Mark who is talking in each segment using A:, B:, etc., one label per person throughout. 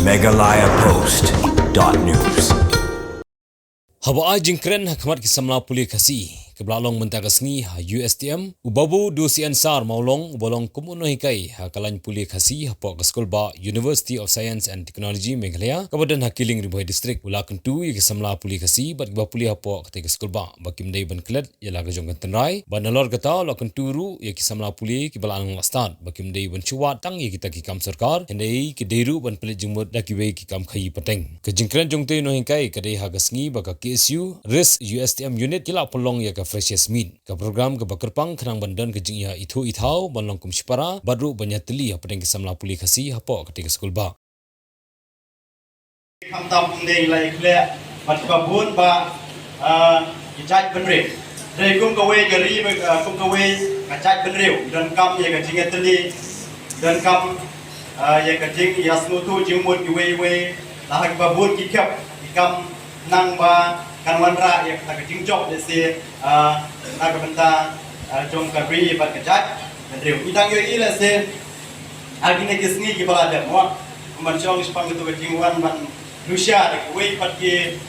A: megalayapost.news.
B: Hawa jingkren hakmat kisamla puli kasi kebelalong mentaka sengi ha USTM ubabu du si ansar maulong ubolong kumuno hikai ha kalan puli kasi hapo kaskul ba University of Science and Technology Meghalaya kabadan hakiling ribuai distrik ulakan tu ya kisamla puli kasi bat ba puli hapo kate kaskul ba bakim dai ban klet ya la gajong tenrai ban nalor kata ulakan turu ya kisamla puli kibalang lastad bakim dai ban chuat tang ya kita kikam sarkar hendai kideru ban pelit jumut dakiwe kikam khai pateng ke jingkren jongte no hikai kadai ha gasngi baka KSU RIS USTM unit kila pelong ya ka freshers meet ka program ka bakerpang khnang bandan ka jingya ithu ithau banlong kum shipara badru banyatli apeng kisamla puli khasi hapo ketika skul ba
C: kham tam dei lai khle mat ka bun ba jaj benre re kum ka we gari kum ka we ka jaj benre dan kam ye ka jingatli dan kam ye ka jing yasnu tu jingmut ki we la ha ka bun ki khap kam nang ba kan wanra ya ka jingjok de se na ka benta jong ka bri ba ka jaj benre idang yo ila se agine kisni ki bala de mo man chong spang tu ka jingwan ban Rusia de we pat ki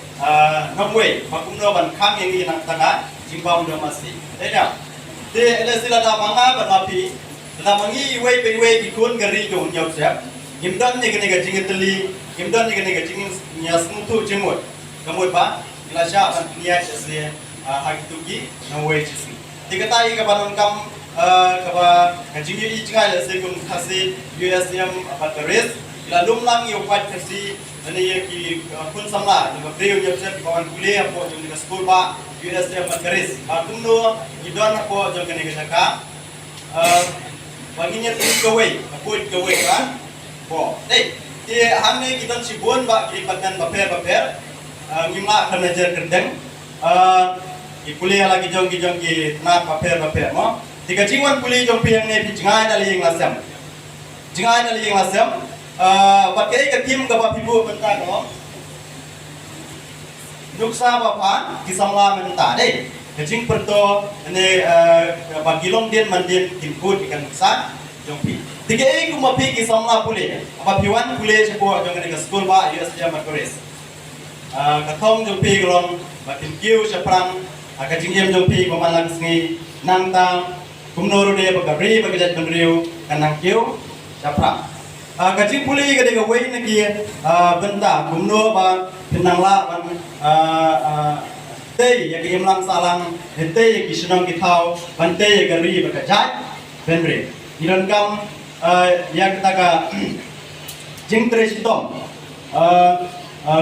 C: nomwe makum no ban kham yang ni nang tanga jimbam do masi eda de ele sila da manga ban mapi da mangi we pe we ki kun gari do nyau sep gimdan ni gane ga jingetli gimdan ni gane ga jingin nyas mutu jimot kamut ba ila sha ban niya se hakitugi nomwe chisi dikatai ka banon kam ka ba jingi i jingai le se kum khasi USM bataris ila lumlang yo pat khasi ani ye ki kun samla ni breu ye se kawan kuliah po jong di sekolah ba USM bataris kumno idon po jong kene ka baginya tu kawai kan po dei ti hamne kita sibun ba ki patkan paper ngimla kan ajar kendeng ki kuliah lagi jong ki na paper mo tiga jingwan kuliah jong piang ne pingai dali yang lasem pakai ke tim ke bapibu bentar no nuksa bapa kisamla menta deh kecing perto ini bagilong din mandin timput ikan nuksa jongpi tiga kumapi kisamla pule bapiwan pule sepo jong ke sekolah ba USTM Markores katong jongpi gelong batin kiu seprang kecing yem jongpi pemalang sengi nangtang kumnoru de bagabri bagajat benriu kanang kiu seprang kacing puli ke dega wei naki benda kumno ba pinangla ban tei ya ki imlang salang tei ya ki sunong ki thau ban tei ya gari ba kajai benre iron kam ya kita ka jingtre sitom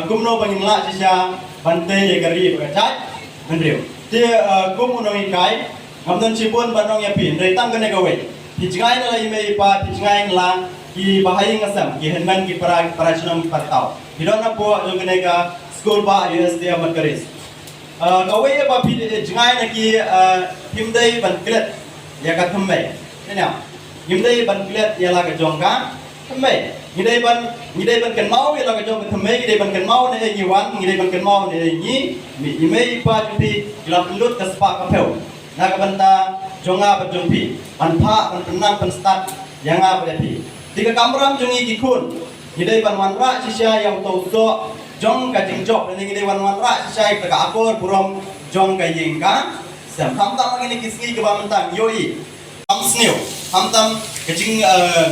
C: kumno bangimla sisa ban tei ya gari ba kajai benre ti kumno ikai ngamdan sibun banong ya pin re tang kene gawe pijngai na lai mei pa pijngai la ki bahai ngasam ki henman ki para sunam partau hidona po jong kene ka school ba USTM Markores gawe ba pi jingai na ki himdai ban klet ya ka thumme ena himdai ban klet ya la ka jong ka thumme ngidai ban kan mau ya la ka jong ka thumme ngidai ban kan mau ne ni wan ngidai ban kan mau ne ni mi imei pa jupi ila pendut ka spa ka peu na ka banta jonga ba jongpi ban pha ban penang ban start yang apa pi tiga kamram jongi gikun ngidai ban wanra sisa yang tau to jong ka jingjok ni ngidai ban wanra sisa ka akor burom jong ka yingka sam tam tam ngini kisngi ke ba mentang yoi am sneu tam tam ke jing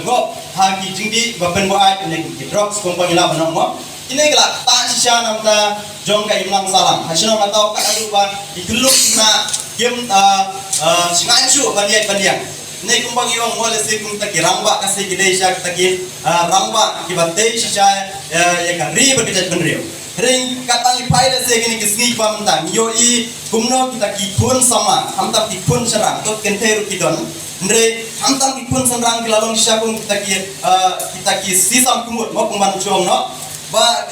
C: ngop ha ki jingdi ba pen bo ai ni ki drugs kong pangila banong mo ini gelak ta sisa nam ta jong ka imlang salam hasino na tau ka adu ba ikuluk na game singai su bandian ne kumbang yong mole se kum ta kiramba kasi gidei sha ta ki ramba ki batte sha ya ka ri ba kita benrio ring katang ipai le se gini kisni pam ta yo i kumno kita ki pun sama hamta ki pun serang to kenteru kidon ndre hamta ki pun serang kilalong sha kum kita ki sisam kumut mo kumban chong no ba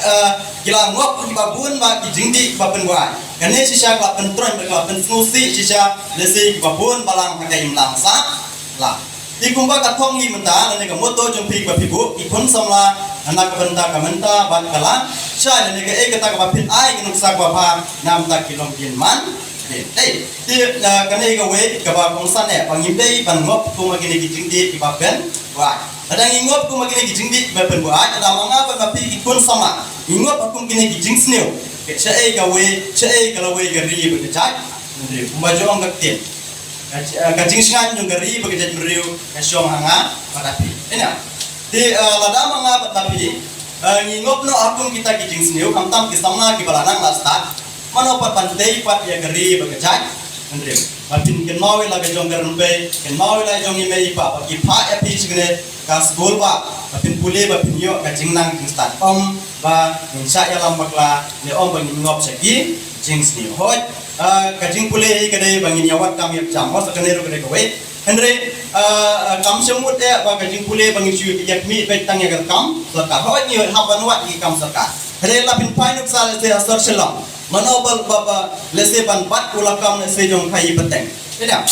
C: gila ngop ki babun ba ki jingdi bapen wa kane sisa ka pentron ba pen snusi sisa lesi ki babun balang pakai imlang sa la ti kumba kathong ni menta ne ka moto jongpi ba pibu ikon samla anak benta ka menta ban kala sha ne ka ekata ka pin ai ki nuksa ka pha nam ta kilom pin man dei ti ka ne ka we ka ba kong san ne pangim dei ban ngop kuma ki ne ki jingdi ki ba pen wa Adang ingop ku magini gijing di berbuat ada manga tapi ikun sama ingop aku gini gijing snew ke cai gawe gari berkecak mendriu baju ang kaktin kajing singan jong gari berkecak mendriu kasyong hanga matapi ini di lada manga tapi ingop no aku kita gijing snew kamtam kisama kibalanang lastat manopat pantai pat ya gari berkecak mendriu mapin kenmawi la jong garumbe kenmawi la jong imei pa ki pa epi signe kas golba mapin pule mapin yo kajing nang start ba insya ya lambakla ne bang ngop segi jings ni hoj kajing pule gede bangin yawat kami jam mos kene ro gede kowe andre kam semut ba kajing pule bangin chu yak mi pe tang ya kam sarkar hoj ni haban wat ki kam sarkar hre la pin painuk sal se asar selam manobal baba lese ban pat ulakam ne se jong khai peteng tidak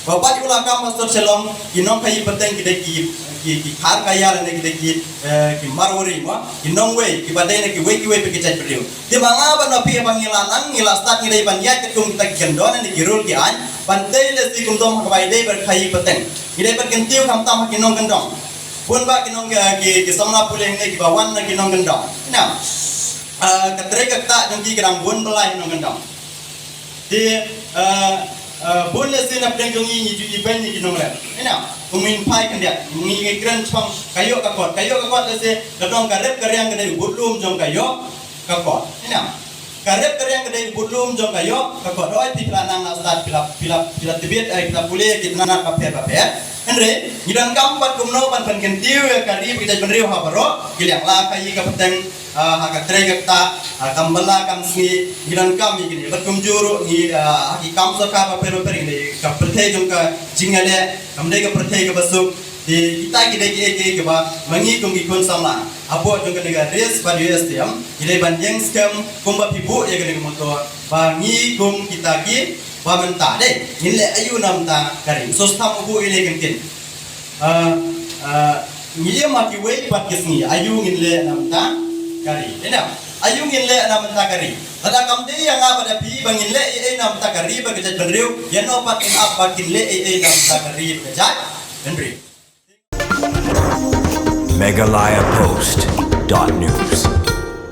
C: babat ulakam asar selam kinong khai peteng gede ki khar kaya ne ki marwori ma ki nongwe ki badai ne ki we pe ki chat priu di manga ban api bangilanang ngilastat ngidai ban ya ketum kita gendon ne ki rul ki an pandai le si kumdom habai dei ber khai peteng ngidai per kentiu kam tam ki nong gendong pun ba ki nong ki samna puleng ne ki bawan ne ki nong gendong nah katre kakta jong ki grang bun belai nong gendong di bun le sin apdeng jong ni ju iben ni ki nong le nah kumin pai kan dia ngi kren chong kayo kakot lese gadong karep karyang gede budlum jong kayo kakot ina karep karyang gede budlum jong kayo kakot oi ti planang asat pila tibet ai kita pule kita na paper andre ngidang kampat kumno pan kentiu ya kali kita benriu ha baro gilang la kai ka peteng ha ka tregakta kambala kam si ngidang kami gini berkum juru ni ki kam so ka paper ni ka prethe jong ka jingale kamde ka prethe ka basuk di kita gide ke ba mangi kum ki kon samla abo jong ka nega res ba USTM ile ban yang scam kumba pibu ya gede motor bangi kum kita ki ba menta de nile ayu namta kari so stam ubu ile kentin ngiye ma ki we pat kisni ayu nile namta kari ena ayu nile namta kari ada kamde yang pada pi bangin le namta kari ba kejat benriu yano pat in up bakin le namta kari kejat benriu
A: Meghalaya Post.news